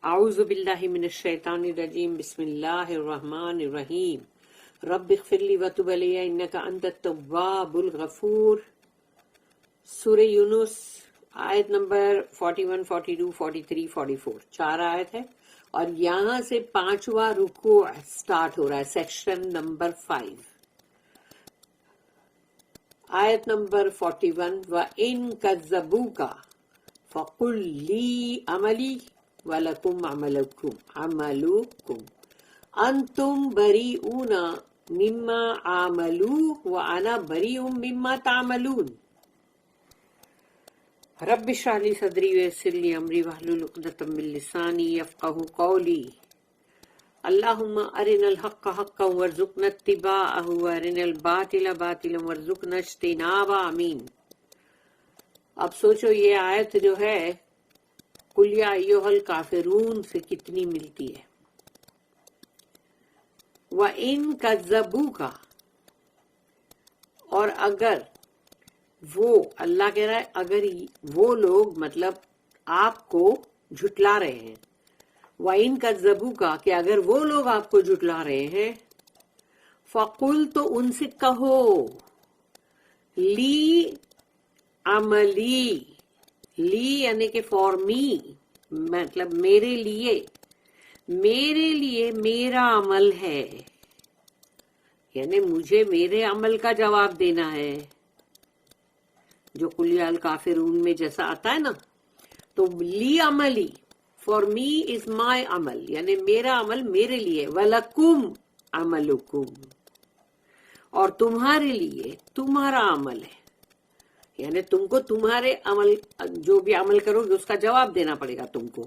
اعوذ باللہ من الشیطان الرجیم بسم اللہ الرحمن الرحیم رب اغفر لی وتب علی انک انت التواب الغفور. سورہ یونس آیت نمبر 41, 42, 43, 44 4 آیت ہے اور یہاں سے 5واں رکوع سٹارٹ ہو رہا ہے، سیکشن نمبر 5. آیت نمبر 41 وَإِن كَذَّبُوكَ فَقُلْ لِي عَمَلِي وَلَكُمْ عَمَلُكُمْ أَنْتُمْ بَرِيئُونَ مِمَّا عَمَلُوا وَأَنَا بَرِيءٌ مِمَّا تَعْمَلُونَ. رب اشرح لي صدري ويسر لي أمري واحلل عقدة من لساني يفقهوا قولي. اللهم أرنا الحق حقا وارزقنا اتباعه وأرنا الباطل باطلا وارزقنا اجتنابه. آمین. اب سوچو یہ آیت جو ہے قل یا ایھا الکافرون سے کتنی ملتی ہے. وَإِن كَذَّبُوكَ، اور اگر وہ، اللہ کہہ رہا ہے اگر وہ لوگ مطلب آپ کو جھٹلا رہے ہیں. وَإِن كَذَّبُوكَ، کہ اگر وہ لوگ آپ کو جھٹلا رہے ہیں، فَقُلْ، تو ان سے کہو، لی عملی، لی یعنی کہ فار می، مطلب میرے لیے میرا عمل ہے، یعنی مجھے میرے عمل کا جواب دینا ہے. جو قل یا الکافرون میں جیسا آتا ہے نا، تو لی عملی، فار می از مائی عمل، یعنی میرا عمل میرے لیے. وَلَكُمْ عَمَلُكُمْ، اور تمہارے لیے تمہارا عمل ہے، یعنی تم کو تمہارے عمل، جو بھی عمل کرو گے اس کا جواب دینا پڑے گا تم کو،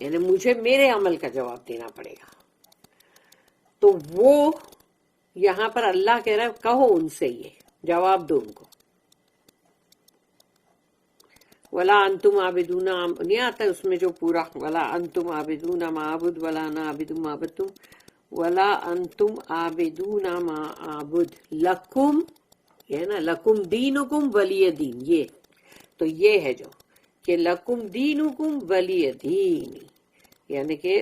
یعنی مجھے میرے عمل کا جواب دینا پڑے گا. تو وہ یہاں پر اللہ کہہ رہا ہے کہو ان سے، یہ جواب دو ان کو. وَلَا أَنْتُمْ عَابِدُونَ، نہیں آتا ہے اس میں جو پورا وَلَا أَنْتُمْ عَابِدُونَ مَا أَعْبُدُ وَلَا أَنَا عَابِدٌ مَا عَبَدتُّمْ وَلَا أَنْتُمْ عَابِدُونَ مَا أَعْبُدُ لَكُمْ، یہ ہے نا لَكُمْ دِينُكُمْ وَلِيَ دِين. یہ تو یہ ہے جو کہ لَكُمْ دِينُكُمْ وَلِيَ دِين، یعنی کہ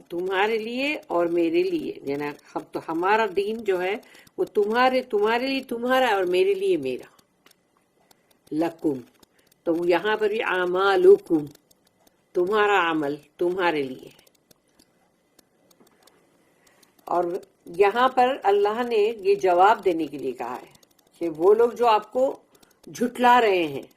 تمہارے لیے اور میرے لیے، یعنی تو ہمارا دین جو ہے وہ تمہارے لیے تمہارا اور میرے لیے میرا. لَكُمْ، تو یہاں پر بھی اعمالکم، تمہارا عمل تمہارے لیے. اور یہاں پر اللہ نے یہ جواب دینے کے لیے کہا ہے کہ وہ لوگ جو آپ کو جھٹلا رہے ہیں،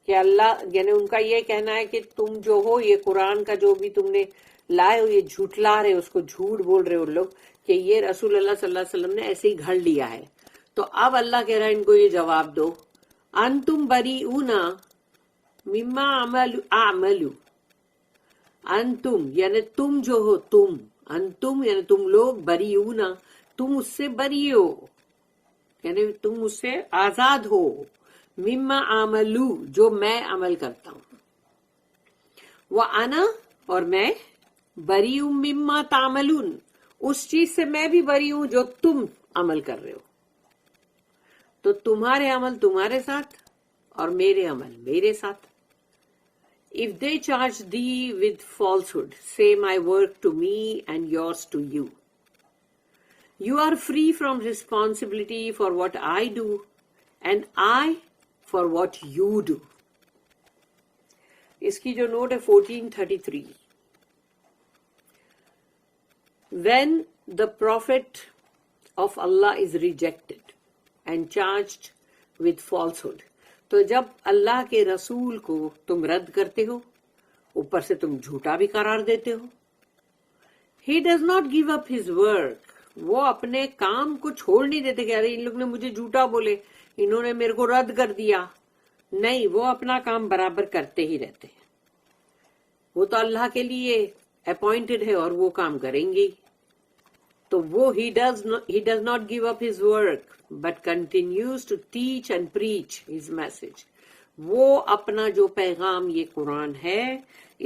کہ اللہ یعنی ان کا یہ کہنا ہے کہ تم جو ہو یہ قرآن کا جو بھی تم نے لائے ہو یہ جھٹلا رہے، اس کو جھوٹ بول رہے ہو لوگ کہ یہ رسول اللہ صلی اللہ علیہ وسلم نے ایسے ہی گھڑ لیا ہے. تو اب اللہ کہہ رہا ہے ان کو یہ جواب دو، انتم بریئون مما اعملو، انتم یعنی تم جو ہو، تم انتم یعنی تم لوگ، بریئون تم اس سے بری ہو، یعنی تم اس سے آزاد ہو، مما اعملو جو میں عمل کرتا ہوں، وَأَنَا اور میں، بریء مما تعملون اس چیز سے میں بھی بری ہوں جو تم عمل کر رہے ہو. تو تمہارے عمل تمہارے ساتھ اور میرے عمل میرے ساتھ. If they charge thee with falsehood, say my work to me and yours to you. You are free from responsibility for what I do and I for what you do. اس کی جو نوٹ ہے 1433. When the prophet of Allah is rejected and charged with falsehood, تو جب اللہ کے رسول کو تم رد کرتے ہو، اوپر سے تم جھوٹا بھی قرار دیتے ہو. He does not give up his work. وہ اپنے کام کو چھوڑ نہیں دیتے کہ ارے ان لوگ نے مجھے جھوٹا بولے، انہوں نے میرے کو رد کر دیا. نہیں، وہ اپنا کام برابر کرتے ہی رہتے ہیں. وہ تو اللہ کے لیے اپوائنٹڈ ہے اور وہ کام کریں گے. تو وہ he does not give up his work but continues to teach and preach his message. وہ اپنا جو پیغام یہ قرآن ہے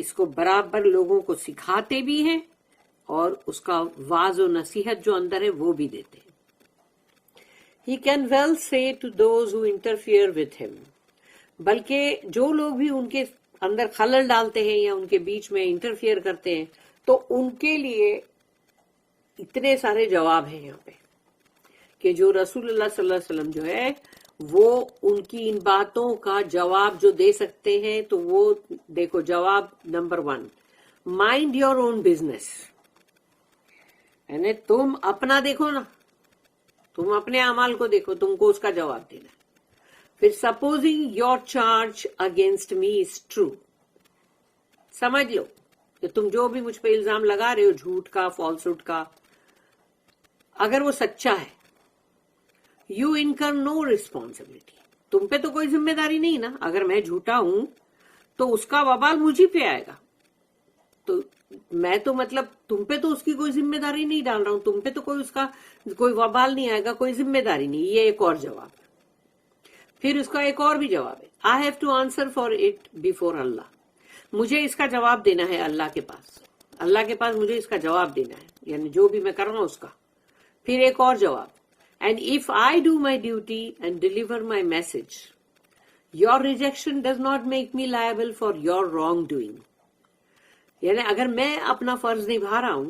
اس کو برابر لوگوں کو سکھاتے بھی ہیں اور اس کا واعظ و نصیحت جو اندر ہے وہ بھی دیتے ہیں. He can well say to those who interfere with him، بلکہ جو لوگ بھی ان کے اندر خلل ڈالتے ہیں یا ان کے بیچ میں انٹرفیئر کرتے ہیں تو ان کے لیے اتنے سارے جواب ہیں یہاں پہ کہ جو رسول اللہ صلی اللہ علیہ وسلم جو ہے وہ ان کی ان باتوں کا جواب جو دے سکتے ہیں. تو وہ دیکھو جواب number 1، mind your own business, یعنی تم اپنا دیکھو نا، تم اپنے اعمال کو دیکھو، تم کو اس کا جواب دینا ہے. پھر supposing your charge against me is true, سمجھ لو کہ تم جو بھی مجھ پہ الزام لگا رہے ہو جھوٹ کا، فالسوٹ کا، اگر وہ سچا ہے، یو انکر نو ریسپانسبلٹی، تم پہ تو کوئی ذمہ داری نہیں نا. اگر میں جھوٹا ہوں تو اس کا وبال مجھے پہ آئے گا، تو میں تو مطلب تم پہ تو اس کی کوئی ذمہ داری نہیں ڈال رہا ہوں، تم پہ تو کوئی اس کا کوئی وبال نہیں آئے گا، کوئی ذمہ داری نہیں. یہ ایک اور جواب. پھر اس کا ایک اور بھی جواب ہے، I have to answer for it before Allah, مجھے اس کا جواب دینا ہے اللہ کے پاس، اللہ کے پاس مجھے اس کا جواب دینا ہے، یعنی جو بھی میں کر رہا ہوں اس کا. پھر ایک اور جواب، and if I do my duty and deliver my message, your rejection does not make me liable for your wrong doing. یعنی اگر میں اپنا فرض نبھا رہا ہوں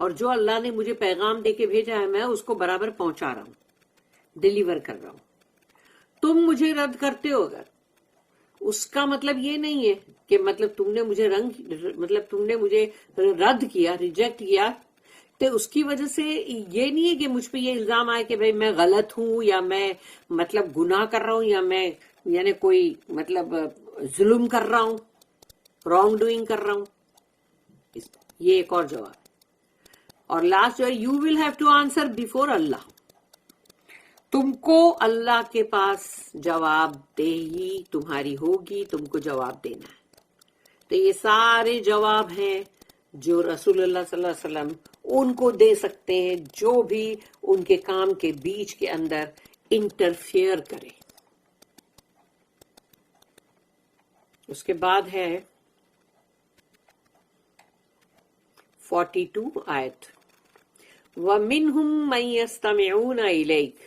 اور جو اللہ نے مجھے پیغام دے کے بھیجا ہے میں اس کو برابر پہنچا رہا ہوں، ڈیلیور کر رہا ہوں، تم مجھے رد کرتے ہو، اگر اس کا مطلب یہ نہیں ہے کہ مطلب تم نے مجھے رد کیا، ریجیکٹ کیا، تو اس کی وجہ سے یہ نہیں ہے کہ مجھ پہ یہ الزام آئے کہ بھئی میں غلط ہوں یا میں مطلب گناہ کر رہا ہوں یا میں یعنی کوئی مطلب ظلم کر رہا ہوں، رانگ ڈوئنگ کر رہا ہوں. یہ ایک اور جواب. اور لاسٹ جو ہے، you will have to answer before Allah, تم کو اللہ کے پاس جواب دہی تمہاری ہوگی، تم کو جواب دینا ہے. تو یہ سارے جواب ہیں جو رسول اللہ صلی اللہ علیہ وسلم ان کو دے سکتے ہیں جو بھی ان کے کام کے بیچ کے اندر انٹرفیئر کرے. اس کے بعد ہے 42 آیت، وَمِنْهُمْ مَنْ يَسْتَمِعُونَ إِلَيْكَ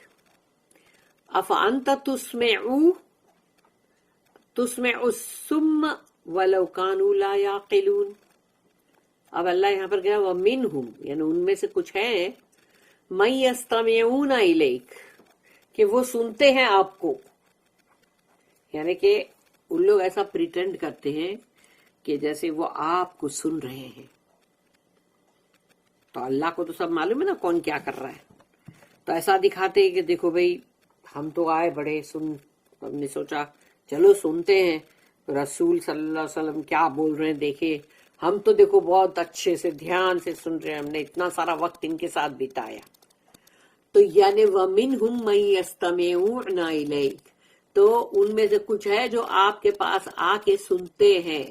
أَفَأَنْتَ تُسْمِعُ الصُّمَّ وَلَوْ كَانُوا لَا يَعْقِلُونَ. اب اللہ یہاں پر گیا وَمِنْهُمْ، یعنی ان میں سے کچھ ہیں، مَنْ يَسْتَمِعُونَ إِلَيْكَ، کہ وہ سنتے ہیں آپ کو، یعنی کہ ان لوگ ایسا پریٹینڈ کرتے ہیں کہ جیسے وہ آپ کو سن رہے ہیں. تو اللہ کو تو سب معلوم ہے نا کون کیا کر رہا ہے، تو ایسا دکھاتے ہیں کہ دیکھو بھئی ہم تو آئے بڑے ہم نے سوچا چلو سنتے ہیں رسول صلی اللہ علیہ وسلم کیا بول رہے ہیں، دیکھے ہم تو دیکھو بہت اچھے سے دھیان سے سن رہے ہیں، ہم نے اتنا سارا وقت ان کے ساتھ بتایا. تو یعنی وَمِنْهُمْ مَنْ يَسْتَمِعُونَ إِلَيْكَ، تو ان میں سے کچھ ہے جو آپ کے پاس آ کے سنتے ہیں.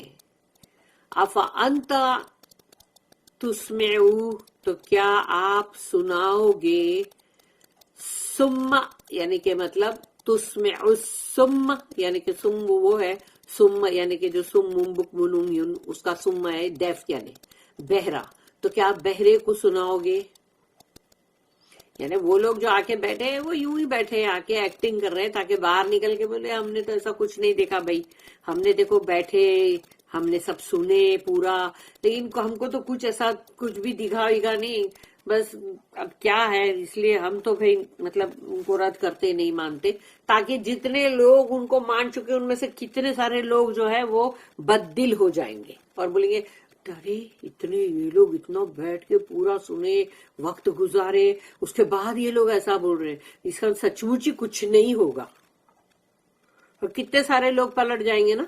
أَفَأَنْتَ تُسْمِعُ، تو کیا آپ سناؤ گے، سم یعنی کہ مطلب تسمع السم، یعنی کہ سم وہ ہے، سم یعنی کہ جو سم بکم اس کا سم ہے ڈیف یعنی بہرا. تو کیا آپ بہرے کو سناؤ گے؟ یعنی وہ لوگ جو آ کے بیٹھے ہیں وہ یوں ہی بیٹھے ہیں، آ کے ایکٹنگ کر رہے ہیں تاکہ باہر نکل کے بولے ہم نے تو ایسا کچھ نہیں دیکھا بھائی، ہم نے دیکھو بیٹھے ہم نے سب سنے پورا، لیکن ہم کو تو کچھ ایسا کچھ بھی دکھا نہیں، بس اب کیا ہے، اس لیے ہم تو بھائی مطلب ان کو رد کرتے نہیں مانتے، تاکہ جتنے لوگ ان کو مان چکے ان میں سے کتنے سارے لوگ جو ہے وہ بد دل ہو جائیں گے اور بولیں گے ارے اتنے یہ لوگ اتنا بیٹھ کے پورا سنے، وقت گزارے، اس کے بعد یہ لوگ ایسا بول رہے ہیں، اس کا سچ مچ ہی کچھ نہیں ہوگا، اور کتنے سارے لوگ پلٹ جائیں گے نا.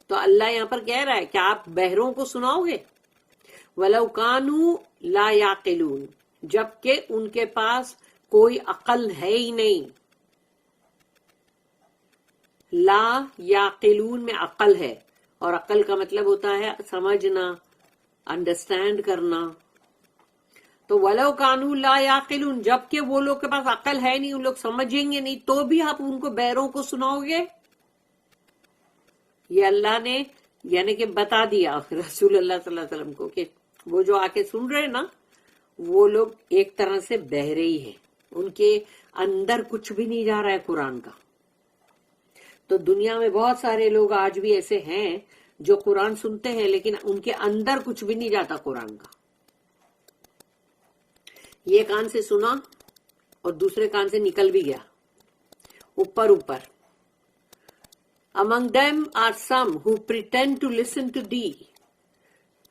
تو اللہ یہاں پر کہہ رہا ہے کہ آپ بہروں کو سناؤ گے، وَلَوْ كَانُوا لَا يَعْقِلُونَ، جبکہ ان کے پاس کوئی عقل ہے ہی نہیں. لا یعقلون میں عقل ہے، اور عقل کا مطلب ہوتا ہے سمجھنا، انڈرسٹینڈ کرنا. تو وَلَوْ كَانُوا لَا يَعْقِلُونَ، جبکہ وہ لوگ کے پاس عقل ہے نہیں، ان لوگ سمجھیں گے نہیں، تو بھی آپ ان کو بہروں کو سناؤ گے. یہ اللہ نے یعنی کہ بتا دیا رسول اللہ صلی اللہ علیہ وسلم کو کہ وہ جو آ کے سن رہے نا وہ لوگ ایک طرح سے بہرے ہی ہیں، ان کے اندر کچھ بھی نہیں جا رہا ہے قرآن کا. تو دنیا میں بہت سارے لوگ آج بھی ایسے ہیں جو قرآن سنتے ہیں لیکن ان کے اندر کچھ بھی نہیں جاتا قرآن کا. یہ کان سے سنا اور دوسرے کان سے نکل بھی گیا اوپر اوپر. Among them are some who pretend to listen to thee,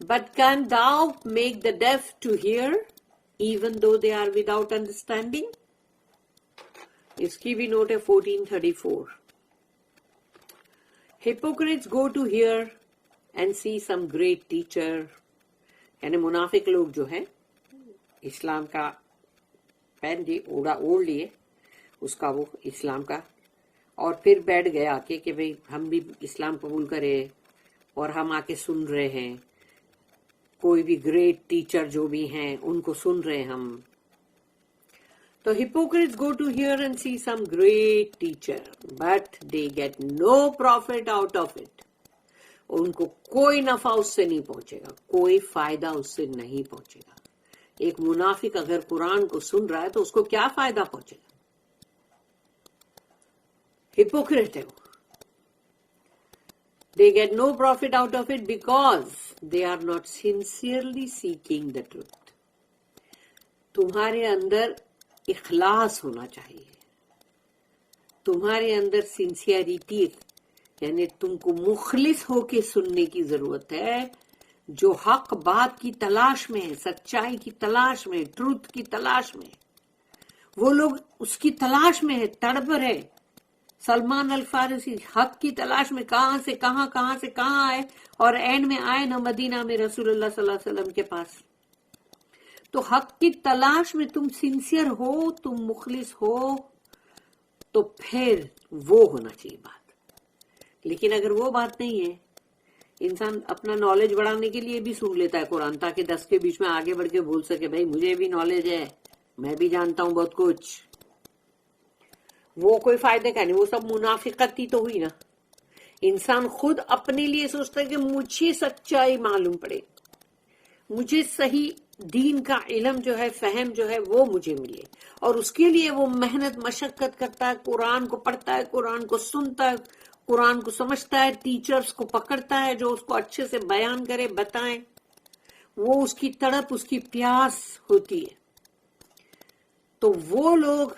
but can thou make the deaf to hear, even though they are without understanding? اس کی بھی نوٹ ہے 1434. Hypocrites go to hear and see some great teacher. یعنی منافق لوگ جو ہیں اسلام کا پہن لیے اوڑھ لیے اس کا وہ اسلام کا، اور پھر بیٹھ گیا کہ بھئی ہم بھی اسلام قبول کرے اور ہم آ کے سن رہے ہیں کوئی بھی گریٹ ٹیچر جو بھی ہیں ان کو سن رہے ہم. تو hypocrites go to hear and see some great teacher, but they get no profit out of it. ان کو کوئی نفع اس سے نہیں پہنچے گا، کوئی فائدہ اس سے نہیں پہنچے گا. ایک منافق اگر قرآن کو سن رہا ہے تو اس کو کیا فائدہ پہنچے گا؟ ہپوکریٹ ہے وہ. They get no profit out of it because they are not sincerely seeking the truth. تمہارے اندر اخلاص ہونا چاہیے، تمہارے اندر سنسیئرٹی، یعنی تم کو مخلص ہو کے سننے کی ضرورت ہے. جو حق بات کی تلاش میں ہے، سچائی کی تلاش میں، ٹروتھ کی تلاش میں، وہ لوگ اس کی تلاش میں ہے، تڑپ رہے. سلمان الفارسی حق کی تلاش میں کہاں سے کہاں آئے اور اینڈ میں آئے نا مدینہ میں رسول اللہ صلی اللہ علیہ وسلم کے پاس. تو حق کی تلاش میں تم سنسیئر ہو، تم مخلص ہو، تو پھر وہ ہونا چاہیے بات. لیکن اگر وہ بات نہیں ہے، انسان اپنا نالج بڑھانے کے لیے بھی سن لیتا ہے قرآن تاکہ 10 کے بیچ میں آگے بڑھ کے بول سکے بھائی مجھے بھی نالج ہے، میں بھی جانتا ہوں بہت کچھ. وہ کوئی فائدے کا نہیں، وہ سب منافقت ہی تو ہوئی نا. انسان خود اپنے لیے سوچتا ہے کہ مجھے سچائی معلوم پڑے، مجھے صحیح دین کا علم جو ہے، فہم جو ہے وہ مجھے ملے، اور اس کے لیے وہ محنت مشقت کرتا ہے، قرآن کو پڑھتا ہے، قرآن کو سنتا ہے، قرآن کو سمجھتا ہے، ٹیچرز کو پکڑتا ہے جو اس کو اچھے سے بیان کرے، بتائیں. وہ اس کی تڑپ، اس کی پیاس ہوتی ہے. تو وہ لوگ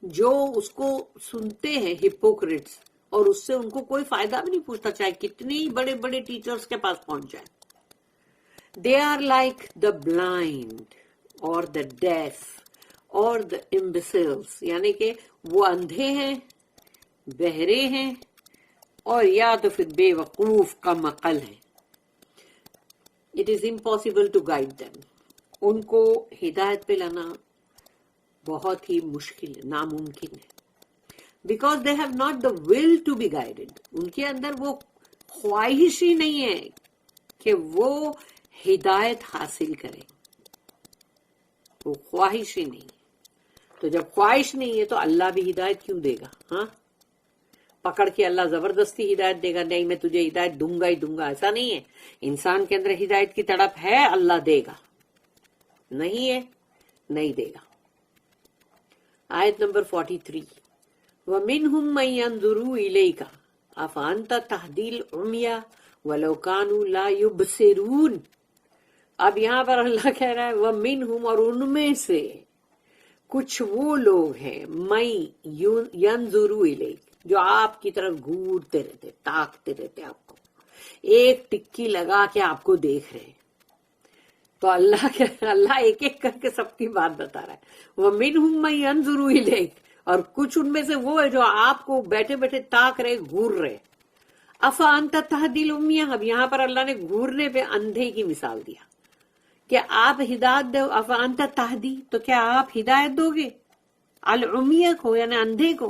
جو اس کو سنتے ہیں ہپوکریٹس، اور اس سے ان کو کوئی فائدہ بھی نہیں پوچھتا چاہے کتنے بڑے بڑے ٹیچرز کے پاس پہنچ جائے. They are like the blind or the deaf or the imbeciles. یعنی کہ وہ اندھے ہیں، بہرے ہیں، اور یا تو پھر بے وقوف کم عقل ہیں. It is impossible to guide them. ان کو ہدایت پہ لانا بہت ہی مشکل ہے، ناممکن ہے. Because they have not the will to be guided. ان کے اندر وہ خواہش ہی نہیں ہے کہ وہ ہدایت حاصل کریں، وہ خواہش ہی نہیں. تو جب خواہش نہیں ہے تو اللہ بھی ہدایت کیوں دے گا؟ ہاں، پکڑ کے اللہ زبردستی ہدایت دے گا؟ نہیں، میں تجھے ہدایت دوں گا ہی دوں گا، ایسا نہیں ہے. انسان کے اندر ہدایت کی تڑپ ہے، اللہ دے گا. نہیں ہے، نہیں دے گا. آیت نمبر 43. وَمِنْهُمْ مَنْ يَنْظُرُ إِلَيْكَ أَفَأَنْتَ تَهْدِي الْعُمْيَ وَلَوْ كَانُوا لَا يُبْصِرُونَ. اب یہاں پر اللہ کہہ رہا ہے وَمِنْهُمْ، اور ان میں سے کچھ وہ لوگ ہیں مَنْ يَنْظُرُ إِلَيْكَ، جو آپ کی طرف گھورتے رہتے، تاکتے رہتے، آپ کو ایک ٹکی لگا کے آپ کو دیکھ رہے ہیں. تو اللہ ایک ایک کر کے سب کی بات بتا رہا ہے. وَمِنْهُمْ مَنْ يَنْظُرُ إِلَيْكَ، اور کچھ ان میں سے وہ ہے جو آپ کو بیٹھے بیٹھے تاک رہے، گھور رہے. أَفَأَنْتَ تَهْدِي الْعُمْيَ، اب یہاں پر اللہ نے گھورنے پہ اندھے کی مثال دیا کہ آپ ہدایت دو. أَفَأَنْتَ تَهْدِي، تو کیا آپ ہدایت دو گے العمیہ کو، یعنی اندھے کو؟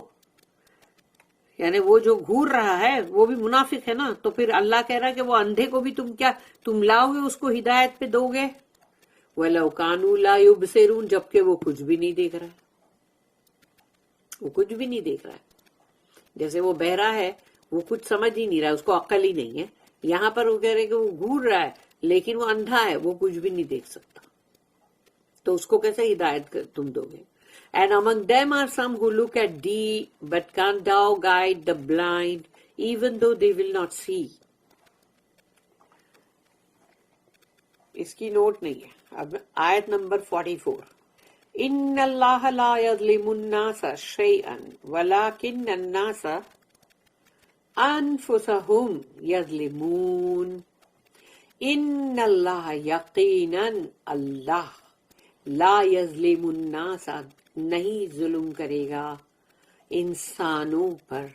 یعنی وہ جو گھور رہا ہے وہ بھی منافق ہے نا. تو پھر اللہ کہہ رہا ہے کہ وہ اندھے کو بھی تم لاؤ گے، اس کو ہدایت پہ دو گے؟ وَلَوْ كَانُوا لَا يُبْصِرُونَ، جبکہ وہ کچھ بھی نہیں دیکھ رہا ہے، وہ کچھ بھی نہیں دیکھ رہا ہے. جیسے وہ بہرا ہے، وہ کچھ سمجھ ہی نہیں رہا، اس کو عقل ہی نہیں ہے. یہاں پر وہ کہہ رہے کہ وہ گھور رہا ہے لیکن وہ اندھا ہے، وہ کچھ بھی نہیں دیکھ سکتا. تو اس کو کیسے ہدایت تم دو گے؟ And among them are some who look at thee, but canst thou guide the blind, even though they will not see. اس کی نوٹ نہیں ہے. اب آیت نمبر 44. ان اللہ لا یظلم الناس شیئا ولکن الناس انفسهم یظلمون. ان اللہ یقینا اللہ لا یظلم الناس نہیں ظلم کرے گا انسانوں پر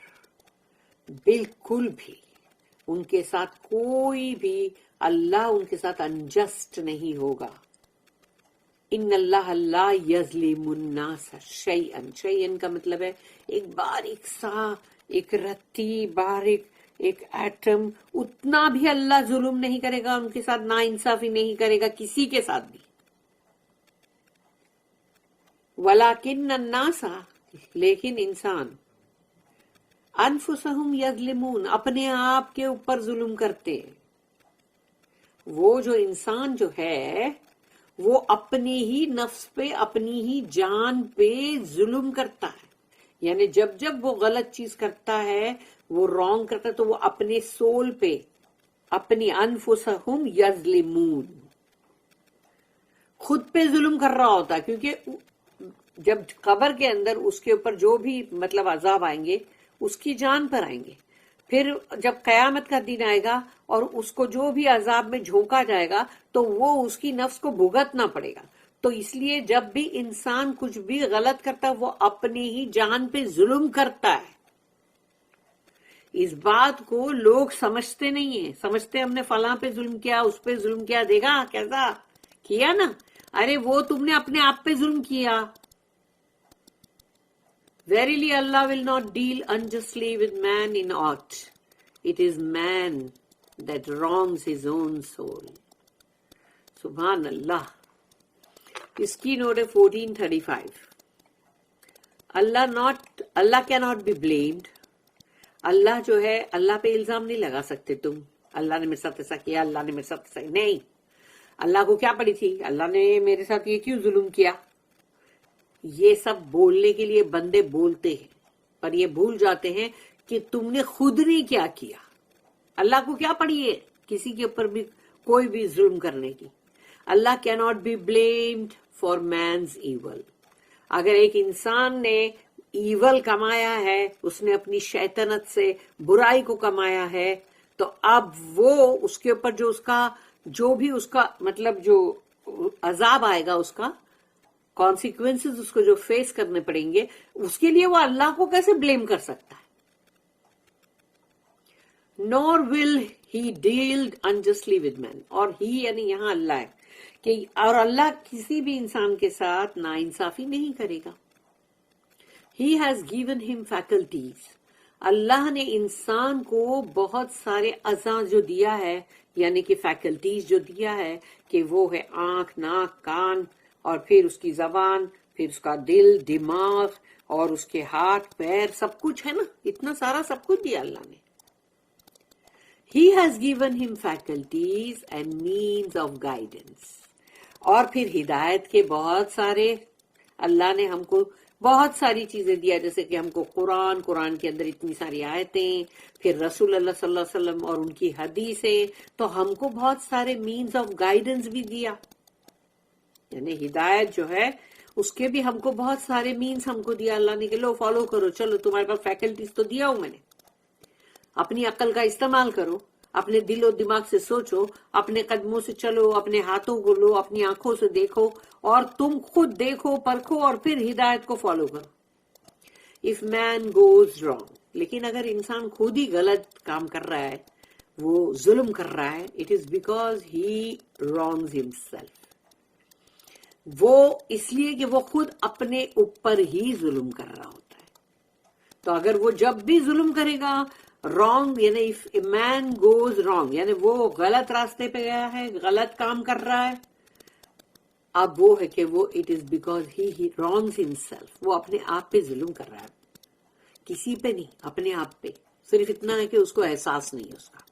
بالکل بھی. ان کے ساتھ کوئی بھی اللہ ان کے ساتھ انجسٹ نہیں ہوگا. ان اللہ لا یظلم الناس شیئا. شیئا کا مطلب ہے ایک باریک سا، ایک رتی باریک ایک ایٹم، اتنا بھی اللہ ظلم نہیں کرے گا ان کے ساتھ، نا انصافی نہیں کرے گا کسی کے ساتھ بھی. وَلَكِنَّ النَّاسَ لیکن انسان انفسہم یظلمون اپنے آپ کے اوپر ظلم کرتے ہیں. وہ جو انسان جو ہے وہ اپنے ہی نفس پہ، اپنی ہی جان پہ ظلم کرتا ہے. یعنی جب جب وہ غلط چیز کرتا ہے، وہ رانگ کرتا ہے، تو وہ اپنے سول پہ، اپنی انفسہم یظلمون خود پہ ظلم کر رہا ہوتا ہے. کیونکہ جب قبر کے اندر اس کے اوپر جو بھی مطلب عذاب آئیں گے اس کی جان پر آئیں گے. پھر جب قیامت کا دن آئے گا اور اس کو جو بھی عذاب میں جھونکا جائے گا تو وہ اس کی نفس کو بھگتنا پڑے گا. تو اس لیے جب بھی انسان کچھ بھی غلط کرتا ہے وہ اپنی ہی جان پہ ظلم کرتا ہے. اس بات کو لوگ سمجھتے نہیں ہیں. سمجھتے ہم نے فلاں پہ ظلم کیا، اس پہ ظلم کیا، دیکھا کیسا کیا نا. ارے وہ تم نے اپنے آپ پہ ظلم کیا. Verily Allah will not deal unjustly with man in aught. It is man that wrongs his own soul. سبحان اللہ. اس کی نوٹ ہے 1435. اللہ cannot be blamed. اللہ جو ہے، اللہ پہ الزام نہیں لگا سکتے تم. اللہ نے میرے ساتھ ایسا کیا، اللہ نے میرے ساتھ ایسا نہیں. اللہ کو کیا پڑی تھی، اللہ نے میرے ساتھ یہ کیوں ظلم کیا. یہ سب بولنے کے لیے بندے بولتے ہیں، پر یہ بھول جاتے ہیں کہ تم نے خود نے کیا کیا. اللہ کو کیا پڑی ہے کسی کے اوپر بھی کوئی بھی ظلم کرنے کی. اللہ cannot be blamed for man's evil. اگر ایک انسان نے ایول کمایا ہے، اس نے اپنی شیطنت سے برائی کو کمایا ہے، تو اب وہ اس کے اوپر جو بھی اس کا مطلب جو عذاب آئے گا، اس کا کانسیکوینسز اس کو جو فیس کرنے پڑیں گے، اس کے لیے وہ اللہ کو کیسے بلیم کر سکتا ہے. nor will he deal unjustly with men. اور ہی یعنی یہاں اللہ ہے کہ اور اللہ کسی بھی انسان کے ساتھ ناانصافی نہیں کرے گا. he has given him faculties. اللہ نے انسان کو بہت سارے اعضاء جو دیا ہے، یعنی کہ فیکلٹیز جو دیا ہے، کہ وہ ہے آنکھ، ناک، کان، اور پھر اس کی زبان، پھر اس کا دل، دماغ، اور اس کے ہاتھ، پیر، سب کچھ ہے نا. اتنا سارا سب کچھ دیا اللہ نے. He has given him faculties and means of guidance. اور پھر ہدایت کے بہت سارے اللہ نے ہم کو بہت ساری چیزیں دیا، جیسے کہ ہم کو قرآن کے اندر اتنی ساری آیتیں، پھر رسول اللہ صلی اللہ علیہ وسلم اور ان کی حدیثیں، تو ہم کو بہت سارے مینز آف گائیڈنس بھی دیا. یعنی ہدایت جو ہے اس کے بھی ہم کو بہت سارے مینز ہم کو دیا اللہ نے، کہ لو فالو کرو، چلو تمہارے پاس فیکلٹیز تو دیا ہوں میں نے. اپنی عقل کا استعمال کرو، اپنے دل و دماغ سے سوچو، اپنے قدموں سے چلو، اپنے ہاتھوں کو لو، اپنی آنکھوں سے دیکھو، اور تم خود دیکھو، پرکھو، اور پھر ہدایت کو فالو کرو. If man goes wrong. لیکن اگر انسان خود ہی غلط کام کر رہا ہے، وہ ظلم کر رہا ہے، it is because he wrongs himself. وہ اس لیے کہ وہ خود اپنے اوپر ہی ظلم کر رہا ہوتا ہے. تو اگر وہ جب بھی ظلم کرے گا، رانگ یعنی if a man goes wrong یعنی وہ غلط راستے پہ گیا ہے، غلط کام کر رہا ہے، اب وہ ہے کہ وہ it is because he wrongs himself. وہ اپنے آپ پہ ظلم کر رہا ہے، کسی پہ نہیں، اپنے آپ پہ. صرف اتنا ہے کہ اس کو احساس نہیں ہے اس کا.